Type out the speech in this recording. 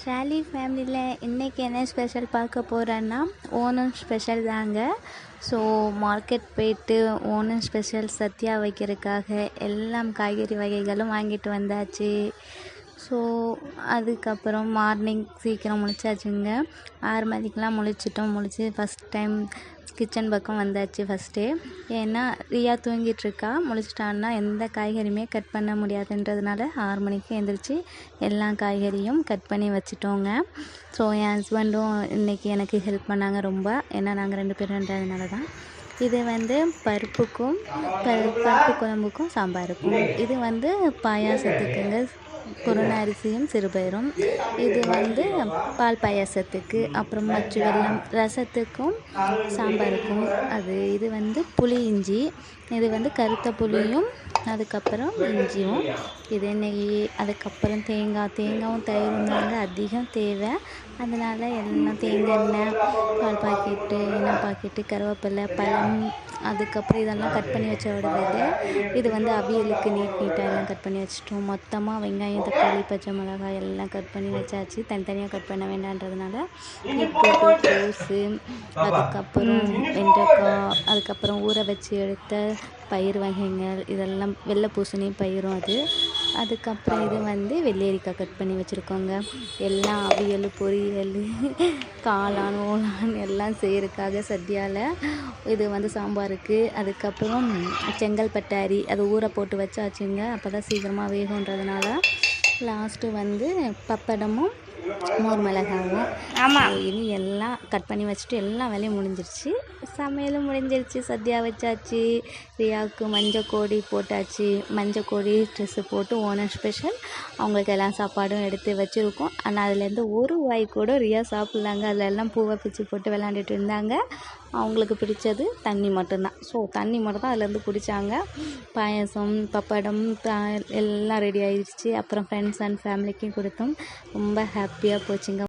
ஷாலி ஃபேமிலியில் இன்றைக்கி என்ன ஸ்பெஷல் பார்க்க போகிறேன்னா ஓணம் ஸ்பெஷல் தாங்க. ஸோ மார்க்கெட் போய்ட்டு ஓணம் ஸ்பெஷல் சத்யா வைக்கிறதுக்காக எல்லாம் காய்கறி வகைகளும் வாங்கிட்டு வந்தாச்சு. ஸோ அதுக்கப்புறம் மார்னிங் சீக்கிரம் முழிச்சாச்சுங்க. 6 மணிக்கெலாம் முழிச்சு ஃபஸ்ட் டைம் கிச்சன் பக்கம் வந்தாச்சு ஃபஸ்ட்டே. ஏன்னா ரியா தூங்கிட்டுருக்கா, முழிச்சிட்டான்னா எந்த காய்கறியுமே கட் பண்ண முடியாதுன்றதுனால 6 மணிக்கு எழுந்திரிச்சி எல்லா காய்கறியும் கட் பண்ணி வச்சுட்டோங்க. ஸோ என் ஹஸ்பண்டும் இன்றைக்கி எனக்கு ஹெல்ப் பண்ணாங்க ரொம்ப. ஏன்னா நாங்கள் 2 பேருன்றதுனால தான். இது பருப்புக்கும் பருப்பு குழம்புக்கும் சாம்பாருக்கும். இது பாயாசத்துக்குங்க, குருணை அரிசியும் சிறுபயிரும். இது பால் பாயாசத்துக்கு, அப்புறம் மச்சு வெல்லம் ரசத்துக்கும் சாம்பாருக்கும். இது புளி இஞ்சி, இது கருத்த புளியும் அதுக்கப்புறம் இஞ்சியும், இது நெய், அதுக்கப்புறம் தேங்காயும் தயிரும் தாங்க அதிகம் தேவை. அதனால் எல்லாம் தேங்காய் எண்ணெய், பால் பாக்கெட்டு, எண்ணெய் பாக்கெட்டு, கருவேப்பிலை, பழம், அதுக்கப்புறம் இதெல்லாம் கட் பண்ணி வச்ச விடுறது. இது அவியலுக்கு நீட்டாக எல்லாம் கட் பண்ணி வச்சிட்டோம். மொத்தமாக வெங்காயம், தக்காளி, பச்சை மிளகாய் எல்லாம் கட் பண்ணி வச்சாச்சு. தனித்தனியாக கட் பண்ண வேண்டான்றதுனால பீட்ரூட்டு, கோஸு, அதுக்கப்புறம் வெண்டைக்காய், அதுக்கப்புறம் ஊற வச்சு எடுத்த பயிர் வகைகள், இதெல்லாம் வெள்ளை பூசணி பயிரும் அதுக்கப்புறம் இது வெள்ளரிக்காய் கட் பண்ணி வச்சுருக்கோங்க. எல்லாம் அவியல், பொரியல், காளான், ஓளான் எல்லாம் செய்கிறதுக்காக சத்யாவில். இது சாம்பாருக்கு. அதுக்கப்புறம் செங்கல்பட்டு அரி அது ஊற போட்டு வச்சாச்சுங்க. அப்போ தான் சீக்கிரமாக வேகுன்றதுனால. லாஸ்ட்டு பப்படமும் மோர் மிளகாவும். ஆமாம், இனி எல்லாம் கட் பண்ணி வச்சுட்டு எல்லா வேலையும் முடிஞ்சிருச்சு. சமையலும் முடிஞ்சிருச்சு. சத்யா வச்சாச்சு. ரியாவுக்கு மஞ்சள் கோடி போட்டாச்சு. மஞ்சள் கோடி ட்ரெஸ்ஸு போட்டு ஓணம் ஸ்பெஷல் அவங்களுக்கு எல்லா சாப்பாடும் எடுத்து வச்சுருக்கோம். ஆனால் அதுலேருந்து ஒரு வாய் கூட ரியா சாப்பிட்லாங்க. அதில் எல்லாம் பூவை பிச்சு போட்டு விளாண்டுட்டு இருந்தாங்க. அவங்களுக்கு பிடிச்சது தண்ணி மட்டும்தான். ஸோ தண்ணி மட்டும் தான் அதுலேருந்து பிடிச்சாங்க. பாயசம், பப்படம் எல்லாம் ரெடி ஆயிடுச்சு. அப்புறம் ஃப்ரெண்ட்ஸ் அண்ட் ஃபேமிலிக்கும் கொடுத்தோம். ரொம்ப ஹாப்பியாக போச்சுங்க.